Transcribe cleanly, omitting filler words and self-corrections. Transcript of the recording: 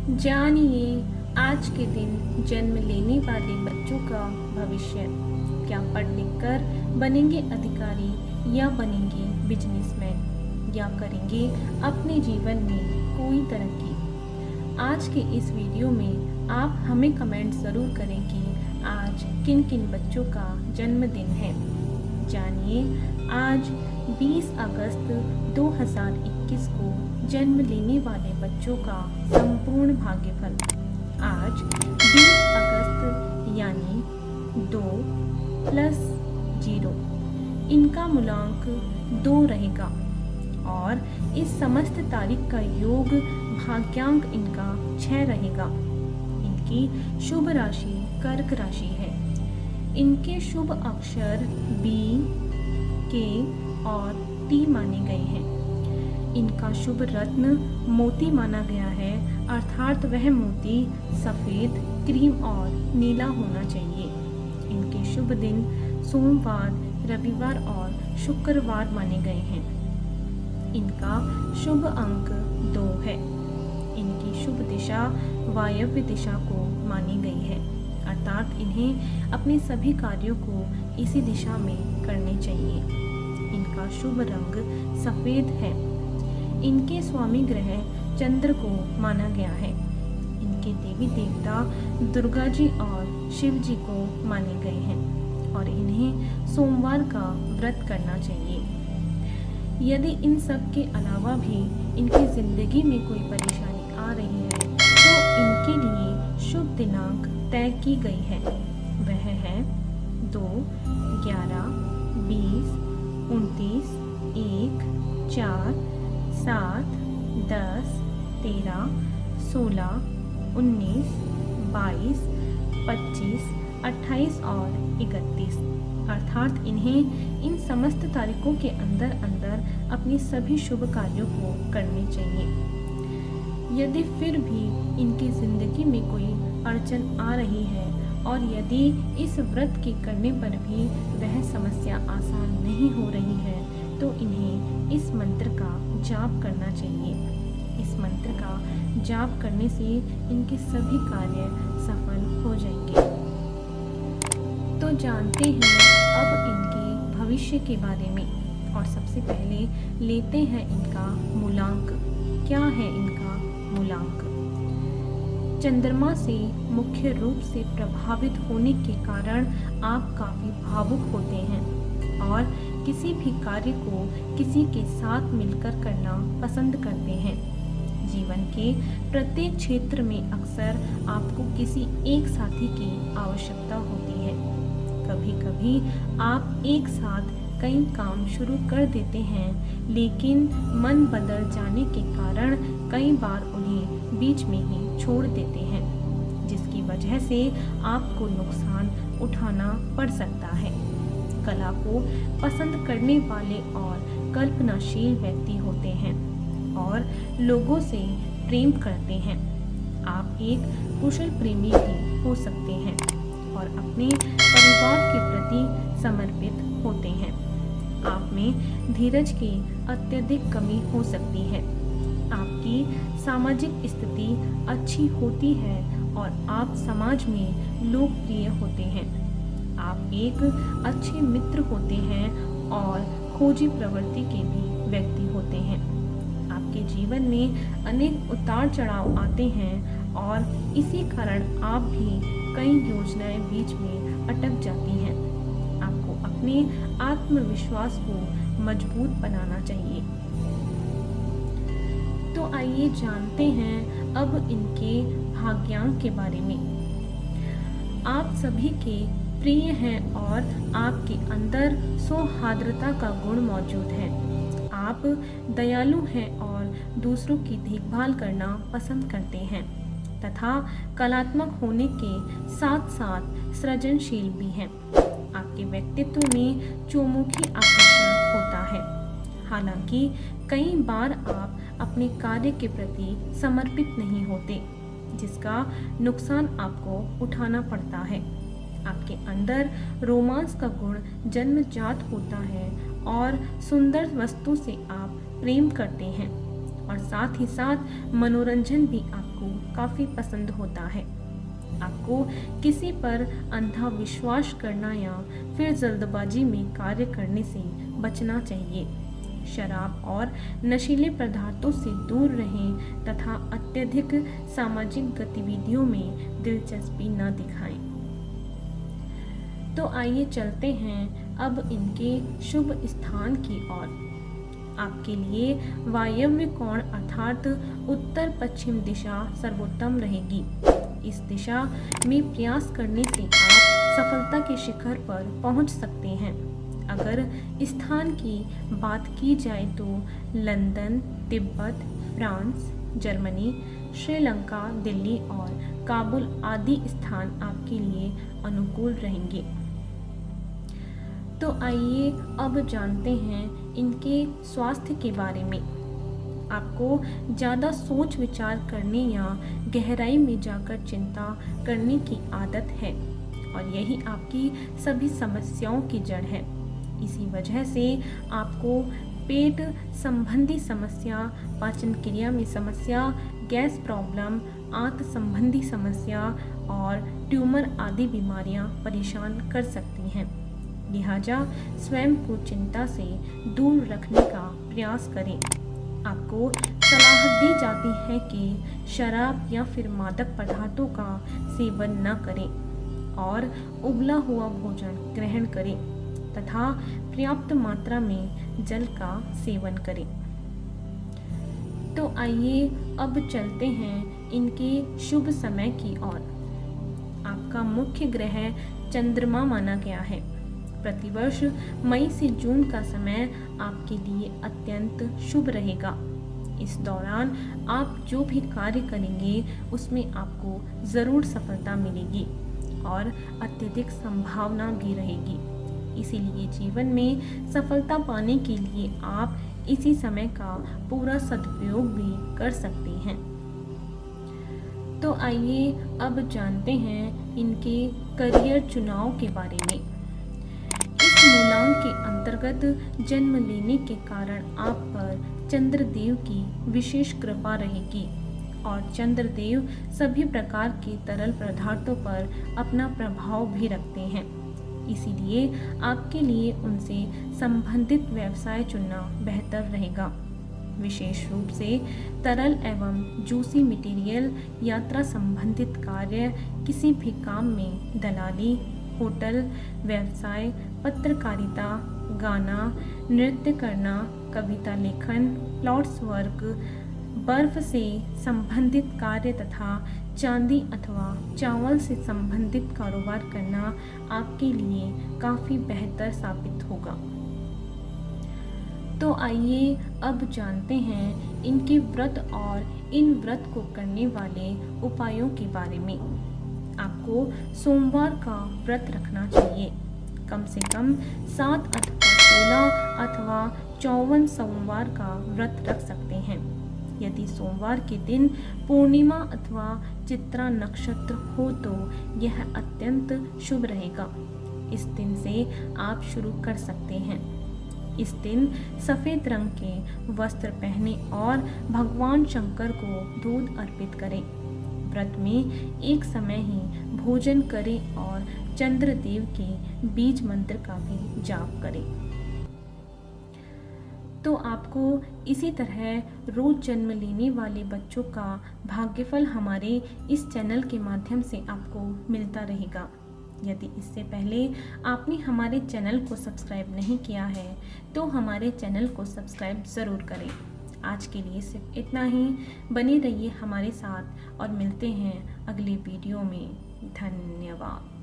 जानिए आज के दिन जन्म लेने वाले बच्चों का भविष्य। क्या पढ़ लिख कर बनेंगे अधिकारी या बनेंगे बिजनेसमैन या करेंगे अपने जीवन में कोई तरक्की। आज के इस वीडियो में आप हमें कमेंट ज़रूर करें कि आज किन किन बच्चों का जन्मदिन है। जानिए आज 20 अगस्त 2021 को जन्म लेने वाले बच्चों का संपूर्ण भाग्यफल। आज 20 अगस्त यानी 2 + 0, इनका मूलांक 2 रहेगा और इस समस्त तारीख का योग भाग्यांक इनका 6 रहेगा। इनकी शुभ राशि कर्क राशि है। इनके शुभ अक्षर B, K और T माने गए हैं। इनका शुभ रत्न मोती माना गया है, अर्थात वह मोती सफ़ेद, क्रीम और नीला होना चाहिए। इनके शुभ दिन सोमवार, रविवार और शुक्रवार माने गए हैं। इनका शुभ अंक 2 है। इनकी शुभ दिशा वायव्य दिशा को मानी गई है, अर्थात इन्हें अपने सभी कार्यों को इसी दिशा में करने चाहिए। इनका शुभ रंग सफ़ेद है। इनके स्वामी ग्रह चंद्र को माना गया है। इनके देवी देवता दुर्गा जी और शिव जी को माने गए हैं और इन्हें सोमवार का व्रत करना चाहिए। यदि इन सब के अलावा भी इनकी ज़िंदगी में कोई परेशानी आ रही है तो इनके लिए शुभ दिनांक तय की गई है। वह है 2, 11, 20, 29, 1, 4, 7, 10, 13, 16, 19, 22, 25, 28 और 31, अर्थात इन्हें इन समस्त तारीखों के अंदर अंदर अपनी सभी शुभ कार्यों को करने चाहिए। यदि फिर भी इनकी ज़िंदगी में कोई अड़चन आ रही है और यदि इस व्रत के करने पर भी वह समस्या आसान नहीं हो रही है तो इन्हें इस मंत्र का जाप करना चाहिए। इस मंत्र का जाप करने से इनके सभी कार्य सफल हो जाएंगे। तो जानते हैं अब इनके भविष्य के बारे में और सबसे पहले लेते हैं इनका मूलांक। क्या है इनका मूलांक? चंद्रमा से मुख्य रूप से प्रभावित होने के कारण आप काफ़ी भावुक होते हैं और किसी भी कार्य को किसी के साथ मिलकर करना पसंद करते हैं। जीवन के प्रत्येक क्षेत्र में अक्सर आपको किसी एक साथी की आवश्यकता होती है। कभी कभी आप एक साथ कई काम शुरू कर देते हैं, लेकिन मन बदल जाने के कारण कई बार उन्हें बीच में ही छोड़ देते हैं, जिसकी वजह से आपको नुकसान उठाना पड़ सकता है। कला को पसंद करने वाले और कल्पनाशील व्यक्ति होते हैं और लोगों से प्रेम करते हैं। आप एक कुशल प्रेमी भी हो सकते हैं और अपने परिवार के प्रति समर्पित होते हैं। आप में धीरज की अत्यधिक कमी हो सकती है। आपकी सामाजिक स्थिति अच्छी होती है और आप समाज में लोकप्रिय होते हैं। आप एक अच्छे मित्र होते हैं और खोजी प्रवृत्ति के भी व्यक्ति होते हैं। आपके जीवन में अनेक उतार चढ़ाव आते हैं और इसी कारण आप भी कई योजनाएं बीच में अटक जाती हैं। आपको अपने आत्मविश्वास को मजबूत बनाना चाहिए। तो आइए जानते हैं अब इनके भाग्यांक के बारे में। आप सभी के प्रिय हैं और आपके अंदर सौहार्द्रता का गुण मौजूद है। आप दयालु हैं और दूसरों की देखभाल करना पसंद करते हैं तथा कलात्मक होने के साथ साथ सृजनशील भी हैं। आपके व्यक्तित्व में चौमुखी आकर्षण होता है। हालांकि कई बार आप अपने कार्य के प्रति समर्पित नहीं होते, जिसका नुकसान आपको उठाना पड़ता है। आपके अंदर रोमांस का गुण जन्मजात होता है और सुंदर वस्तु से आप प्रेम करते हैं और साथ ही साथ मनोरंजन भी आपको काफ़ी पसंद होता है। आपको किसी पर अंधा विश्वास करना या फिर जल्दबाजी में कार्य करने से बचना चाहिए। शराब और नशीले पदार्थों से दूर रहें तथा अत्यधिक सामाजिक गतिविधियों में दिलचस्पी न दिखाएं। तो आइए चलते हैं अब इनके शुभ स्थान की ओर। आपके लिए वायव्य कोण अर्थात उत्तर पश्चिम दिशा सर्वोत्तम रहेगी। इस दिशा में प्रयास करने से आप सफलता के शिखर पर पहुंच सकते हैं। अगर स्थान की बात की जाए तो London, Tibet, France, Germany, Sri Lanka, Delhi और काबुल आदि स्थान आपके लिए अनुकूल रहेंगे। तो आइए अब जानते हैं इनके स्वास्थ्य के बारे में। आपको ज़्यादा सोच विचार करने या गहराई में जाकर चिंता करने की आदत है और यही आपकी सभी समस्याओं की जड़ है। इसी वजह से आपको पेट संबंधी समस्या, पाचन क्रिया में समस्या, गैस प्रॉब्लम, आंत संबंधी समस्या और ट्यूमर आदि बीमारियां परेशान कर सकती हैं। लिहाजा स्वयं को चिंता से दूर रखने का प्रयास करें। आपको सलाह दी जाती है कि शराब या फिर मादक पदार्थों का सेवन न करें और उबला हुआ भोजन ग्रहण करें तथा पर्याप्त मात्रा में जल का सेवन करें। तो आइए अब चलते हैं इनके शुभ समय की ओर। आपका मुख्य ग्रह चंद्रमा माना गया है। प्रतिवर्ष मई से जून का समय आपके लिए अत्यंत शुभ रहेगा। इस दौरान आप जो भी कार्य करेंगे उसमें आपको ज़रूर सफलता मिलेगी और अत्यधिक संभावना भी रहेगी। इसीलिए जीवन में सफलता पाने के लिए आप इसी समय का पूरा सदुपयोग भी कर सकते हैं। तो आइए अब जानते हैं इनके करियर चुनाव के बारे में। इस मूलांक के अंतर्गत जन्म लेने के कारण आप पर चंद्रदेव की विशेष कृपा रहेगी और चंद्रदेव सभी प्रकार के तरल पदार्थों पर अपना प्रभाव भी रखते हैं। इसीलिए आपके लिए उनसे संबंधित व्यवसाय चुनना बेहतर रहेगा। विशेष रूप से तरल एवं जूसी मटेरियल, यात्रा संबंधित कार्य, किसी भी काम में दलाली, होटल व्यवसाय, पत्रकारिता, गाना, नृत्य करना, कविता लेखन, प्लॉट्स वर्क, बर्फ से संबंधित कार्य तथा चांदी अथवा चावल से संबंधित कारोबार करना आपके लिए काफ़ी बेहतर साबित होगा। तो आइए अब जानते हैं इनके व्रत और इन व्रत को करने वाले उपायों के बारे में। आपको सोमवार का व्रत रखना चाहिए। कम से कम 7 अथवा 16 अथवा 54 सोमवार का व्रत रख सकते हैं। यदि सोमवार के दिन पूर्णिमा अथवा चित्रा नक्षत्र हो तो यह अत्यंत शुभ रहेगा। इस दिन से आप शुरू कर सकते हैं। इस दिन सफ़ेद रंग के वस्त्र पहने और भगवान शंकर को दूध अर्पित करें। व्रत में एक समय ही भोजन करें और चंद्रदेव के बीज मंत्र का भी जाप करें। तो आपको इसी तरह रोज जन्म लेने वाले बच्चों का भाग्यफल हमारे इस चैनल के माध्यम से आपको मिलता रहेगा। यदि इससे पहले आपने हमारे चैनल को सब्सक्राइब नहीं किया है तो हमारे चैनल को सब्सक्राइब ज़रूर करें। आज के लिए सिर्फ इतना ही। बने रहिए हमारे साथ और मिलते हैं अगले वीडियो में। धन्यवाद।